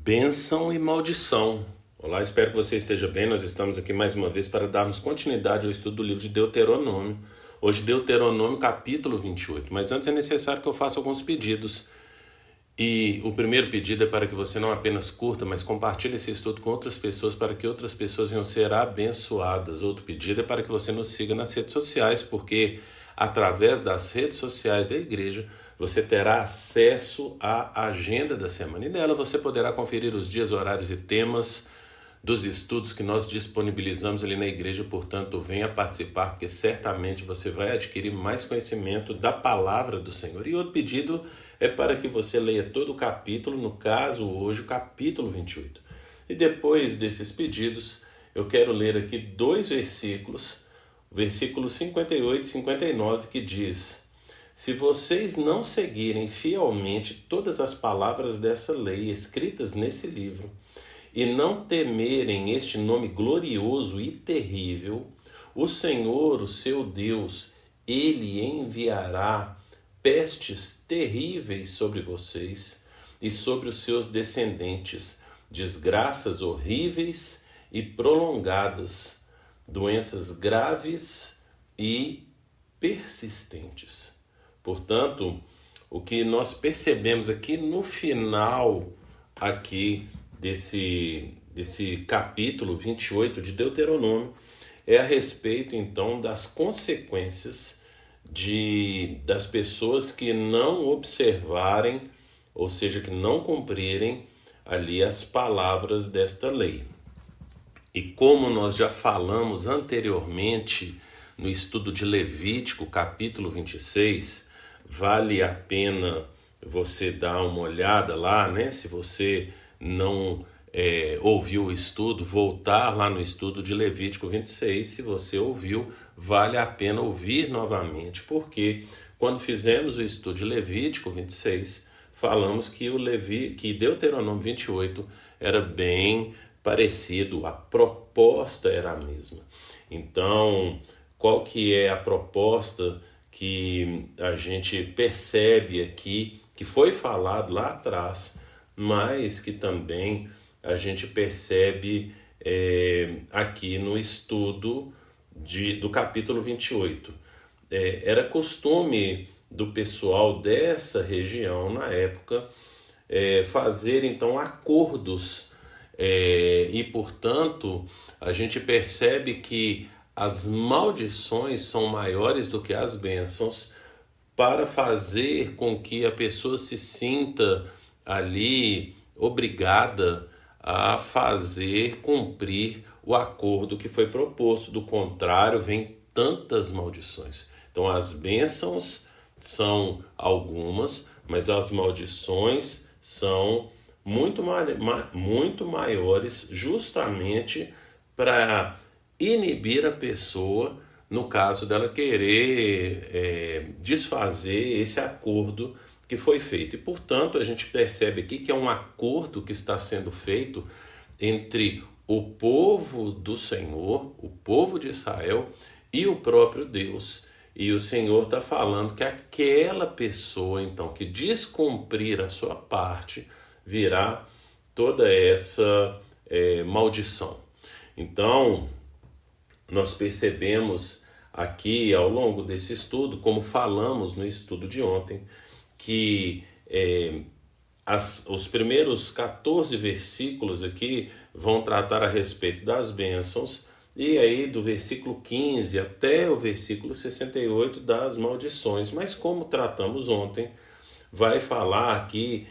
Bênção e maldição. Olá, espero que você esteja bem. Nós estamos aqui mais uma vez para darmos continuidade ao estudo do livro de Deuteronômio. Hoje, Deuteronômio capítulo 28. Mas antes é necessário que eu faça alguns pedidos. E o primeiro pedido é para que você não apenas curta, mas compartilhe esse estudo com outras pessoas para que outras pessoas venham ser abençoadas. Outro pedido é para que você nos siga nas redes sociais, porque através das redes sociais da igreja você terá acesso à agenda da semana. E nela você poderá conferir os dias, horários e temas dos estudos que nós disponibilizamos ali na igreja. Portanto, venha participar, porque certamente você vai adquirir mais conhecimento da palavra do Senhor. E outro pedido é para que você leia todo o capítulo, no caso hoje o capítulo 28. E depois desses pedidos, eu quero ler aqui dois versículos, versículos 58 e 59, que diz: se vocês não seguirem fielmente todas as palavras dessa lei escritas nesse livro, e não temerem este nome glorioso e terrível, o Senhor, o seu Deus, Ele enviará pestes terríveis sobre vocês e sobre os seus descendentes, desgraças horríveis e prolongadas, doenças graves e persistentes. Portanto, o que nós percebemos aqui no final aqui desse capítulo 28 de Deuteronômio é a respeito então das consequências das pessoas que não observarem, ou seja, que não cumprirem ali as palavras desta lei. E como nós já falamos anteriormente no estudo de Levítico, capítulo 26, vale a pena você dar uma olhada lá, né? Se você não ouviu o estudo, voltar lá no estudo de Levítico 26. Se você ouviu, vale a pena ouvir novamente, porque quando fizemos o estudo de Levítico 26, falamos que Deuteronômio 28 era bem parecido, a proposta era a mesma. Então, qual que é a proposta que a gente percebe aqui, que foi falado lá atrás, mas que também a gente percebe aqui no estudo do capítulo 28. Era costume do pessoal dessa região, na época, fazer então acordos, e portanto a gente percebe que as maldições são maiores do que as bênçãos, para fazer com que a pessoa se sinta ali obrigada a cumprir o acordo que foi proposto. Do contrário, vem tantas maldições. Então as bênçãos são algumas, mas as maldições são muito maiores, justamente para inibir a pessoa, no caso dela querer desfazer esse acordo que foi feito. E, portanto, a gente percebe aqui que é um acordo que está sendo feito entre o povo do Senhor, o povo de Israel, e o próprio Deus. E o Senhor está falando que aquela pessoa, então, que descumprir a sua parte, virá toda essa maldição. Então, nós percebemos aqui ao longo desse estudo, como falamos no estudo de ontem, que os primeiros 14 versículos aqui vão tratar a respeito das bênçãos, e aí do versículo 15 até o versículo 68 das maldições. Mas como tratamos ontem, vai falar aqui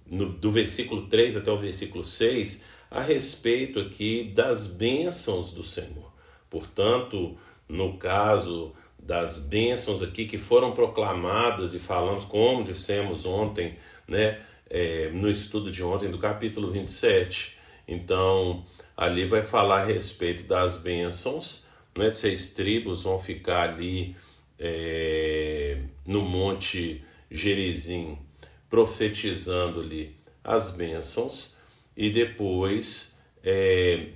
do versículo 3 até o versículo 6 a respeito aqui das bênçãos do Senhor. Portanto, no caso das bênçãos aqui que foram proclamadas, e falamos, como dissemos ontem, né, no estudo de ontem do capítulo 27, então ali vai falar a respeito das bênçãos, né, de 6 tribos vão ficar ali no Monte Gerizim, profetizando ali as bênçãos, e depois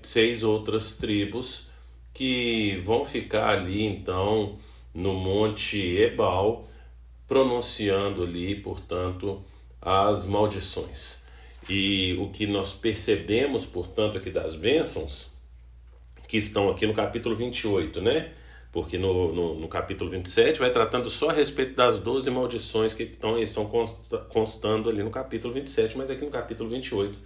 6 outras tribos que vão ficar ali então no Monte Ebal, pronunciando ali, portanto, as maldições. E o que nós percebemos, portanto, aqui das bênçãos, que estão aqui no capítulo 28, né? Porque no capítulo 27 vai tratando só a respeito das 12 maldições que estão constando ali no capítulo 27, mas aqui no capítulo 28,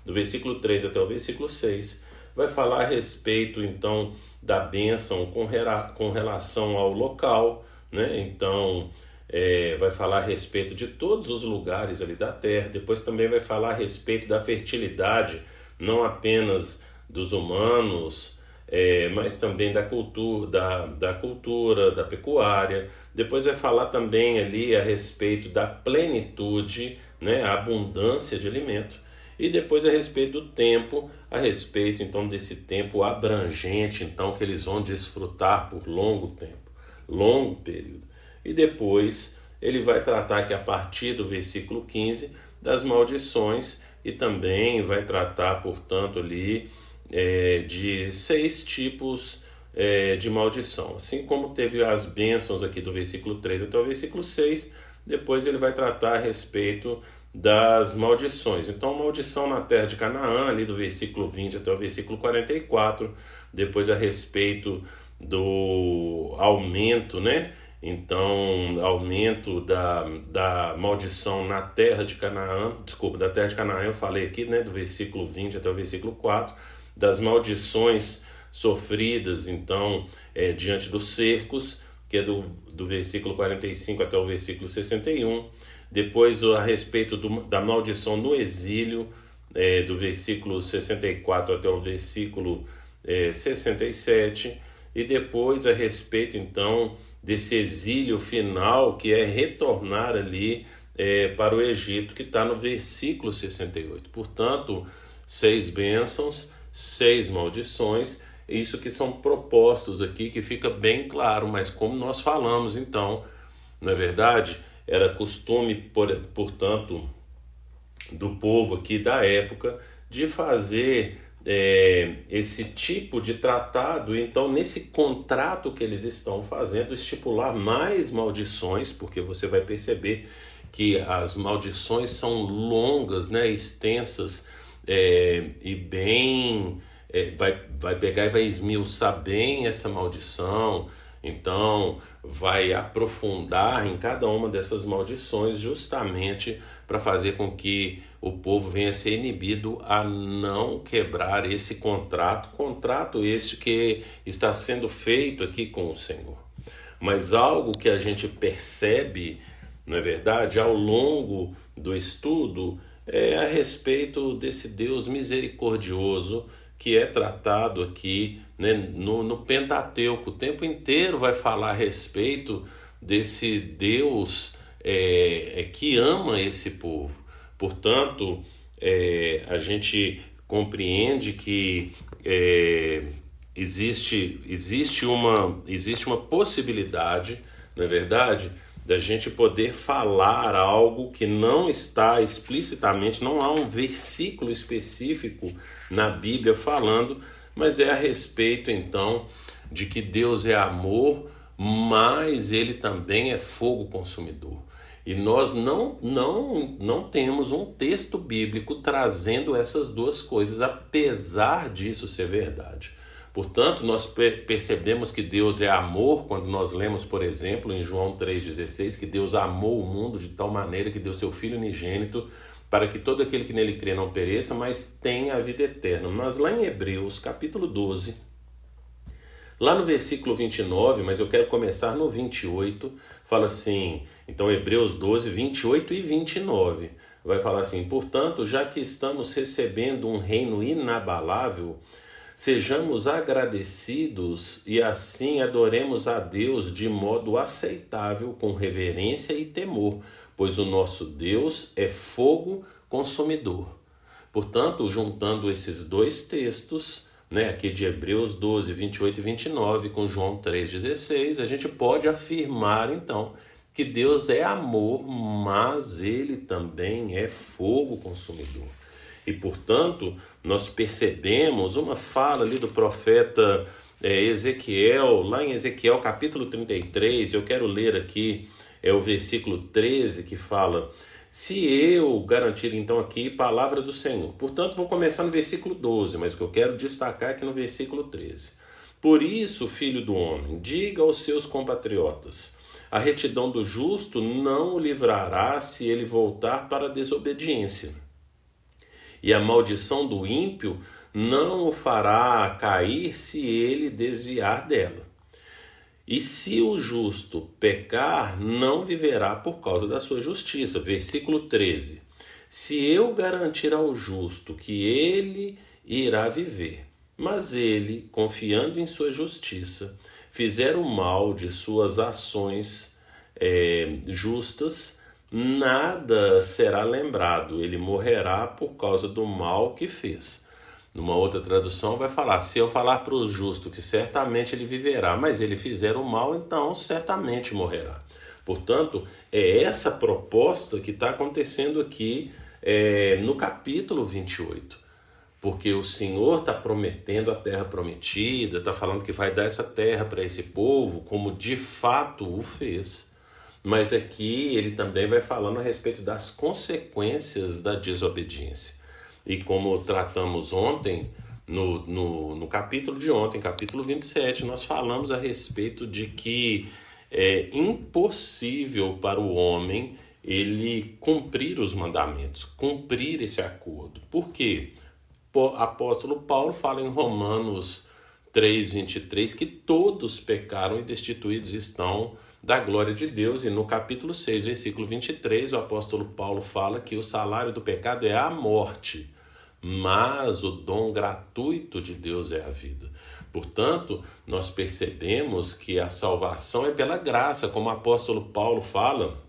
do versículo 3 até o versículo 6, vai falar a respeito, então, da bênção com relação ao local, né? Então, vai falar a respeito de todos os lugares ali da terra. Depois também vai falar a respeito da fertilidade, não apenas dos humanos, mas também da cultura, da pecuária. Depois vai falar também ali a respeito da plenitude, né, a abundância de alimento. E depois a respeito do tempo, a respeito então desse tempo abrangente, então que eles vão desfrutar por longo tempo, longo período. E depois ele vai tratar que a partir do versículo 15 das maldições, e também vai tratar, portanto, ali de 6 tipos de maldição. Assim como teve as bênçãos aqui do versículo 3 até o versículo 6, depois ele vai tratar a respeito das maldições. Então, maldição na terra de Canaã, ali do versículo 20 até o versículo 44, depois a respeito do aumento, né? Então, aumento da maldição na terra de Canaã, da terra de Canaã eu falei aqui, né? Do versículo 20 até o versículo 4, das maldições sofridas, então, diante dos cercos, que é do versículo 45 até o versículo 61, depois a respeito da maldição no exílio, do versículo 64 até o versículo 67, e depois a respeito, então, desse exílio final, que é retornar ali para o Egito, que está no versículo 68. Portanto, 6 bênçãos, 6 maldições, isso que são propostos aqui, que fica bem claro, mas como nós falamos, então, não é verdade? Era costume, portanto, do povo aqui da época, de fazer esse tipo de tratado. Então, nesse contrato que eles estão fazendo, estipular mais maldições, porque você vai perceber que as maldições são longas, né, extensas, e bem, vai pegar e vai esmiuçar bem essa maldição. Então, vai aprofundar em cada uma dessas maldições, justamente para fazer com que o povo venha a ser inibido a não quebrar esse contrato este que está sendo feito aqui com o Senhor. Mas algo que a gente percebe, não é verdade, ao longo do estudo, é a respeito desse Deus misericordioso que é tratado aqui, né, no Pentateuco. O tempo inteiro vai falar a respeito desse Deus que ama esse povo. Portanto, a gente compreende que existe uma possibilidade, não é verdade, da gente poder falar algo que não está explicitamente, não há um versículo específico na Bíblia falando, mas é a respeito então de que Deus é amor, mas ele também é fogo consumidor. E nós não temos um texto bíblico trazendo essas duas coisas, apesar disso ser verdade. Portanto, nós percebemos que Deus é amor quando nós lemos, por exemplo, em João 3,16, que Deus amou o mundo de tal maneira que deu seu Filho unigênito para que todo aquele que nele crê não pereça, mas tenha a vida eterna. Mas lá em Hebreus, capítulo 12, lá no versículo 29, mas eu quero começar no 28, fala assim, então Hebreus 12, 28 e 29, vai falar assim: portanto, já que estamos recebendo um reino inabalável, sejamos agradecidos e assim adoremos a Deus de modo aceitável, com reverência e temor, pois o nosso Deus é fogo consumidor. Portanto, juntando esses dois textos, né, aqui de Hebreus 12, 28 e 29, com João 3,16, a gente pode afirmar então que Deus é amor, mas ele também é fogo consumidor. E, portanto, nós percebemos uma fala ali do profeta Ezequiel, lá em Ezequiel capítulo 33, eu quero ler aqui o versículo 13, que fala: Se eu garantir então aqui palavra do Senhor. Portanto, vou começar no versículo 12, mas o que eu quero destacar é aqui no versículo 13. Por isso, filho do homem, diga aos seus compatriotas: a retidão do justo não o livrará se ele voltar para a desobediência. E a maldição do ímpio não o fará cair se ele desviar dela. E se o justo pecar, não viverá por causa da sua justiça. Versículo 13. Se eu garantir ao justo que ele irá viver, mas ele, confiando em sua justiça, fizer o mal de suas ações justas, nada será lembrado, ele morrerá por causa do mal que fez. Numa outra tradução vai falar: se eu falar para o justo que certamente ele viverá, mas ele fizer o mal, então certamente morrerá. Portanto, é essa proposta que está acontecendo aqui no capítulo 28. Porque o Senhor está prometendo a terra prometida, está falando que vai dar essa terra para esse povo, como de fato o fez. Mas aqui ele também vai falando a respeito das consequências da desobediência. E como tratamos ontem, no capítulo de ontem, capítulo 27, nós falamos a respeito de que é impossível para o homem ele cumprir os mandamentos, cumprir esse acordo. Por quê? O apóstolo Paulo fala em Romanos 3:23 que todos pecaram e destituídos estão da glória de Deus. E no capítulo 6, versículo 23, o apóstolo Paulo fala que o salário do pecado é a morte, mas o dom gratuito de Deus é a vida. Portanto, nós percebemos que a salvação é pela graça, como o apóstolo Paulo fala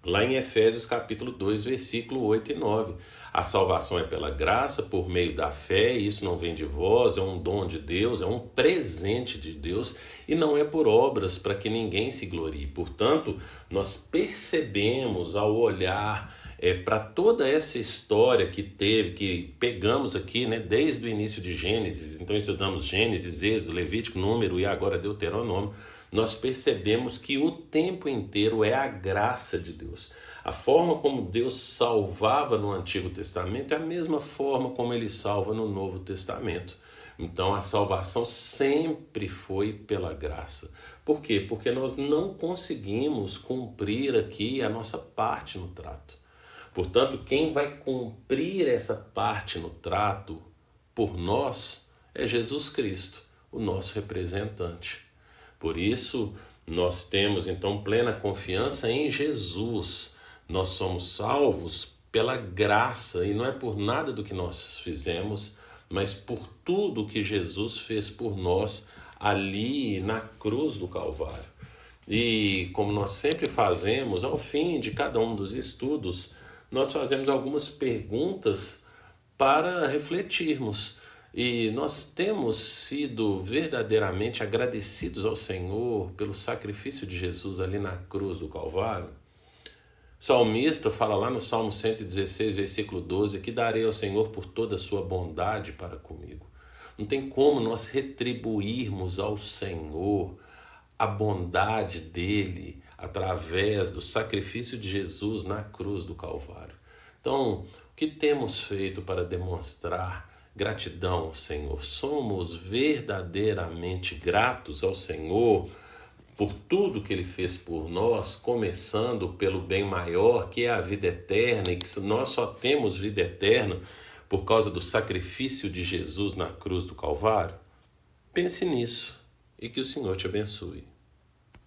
lá em Efésios capítulo 2, versículo 8 e 9. A salvação é pela graça, por meio da fé, e isso não vem de vós, é um dom de Deus, é um presente de Deus, e não é por obras para que ninguém se glorie. Portanto, nós percebemos ao olhar para toda essa história que pegamos aqui, né, desde o início de Gênesis. Então estudamos Gênesis, Êxodo, Levítico, Número e agora Deuteronômio. Nós percebemos que o tempo inteiro é a graça de Deus. A forma como Deus salvava no Antigo Testamento é a mesma forma como ele salva no Novo Testamento. Então a salvação sempre foi pela graça. Por quê? Porque nós não conseguimos cumprir aqui a nossa parte no trato. Portanto, quem vai cumprir essa parte no trato por nós é Jesus Cristo, o nosso representante. Por isso, nós temos então plena confiança em Jesus. Nós somos salvos pela graça, e não é por nada do que nós fizemos, mas por tudo que Jesus fez por nós ali na cruz do Calvário. E como nós sempre fazemos, ao fim de cada um dos estudos, nós fazemos algumas perguntas para refletirmos. E nós temos sido verdadeiramente agradecidos ao Senhor pelo sacrifício de Jesus ali na cruz do Calvário. O salmista fala lá no Salmo 116, versículo 12, que darei ao Senhor por toda a sua bondade para comigo. Não tem como nós retribuirmos ao Senhor a bondade dele através do sacrifício de Jesus na cruz do Calvário. Então, o que temos feito para demonstrar gratidão ao Senhor? Somos verdadeiramente gratos ao Senhor por tudo que ele fez por nós, começando pelo bem maior, que é a vida eterna, e que nós só temos vida eterna por causa do sacrifício de Jesus na cruz do Calvário? Pense nisso e que o Senhor te abençoe.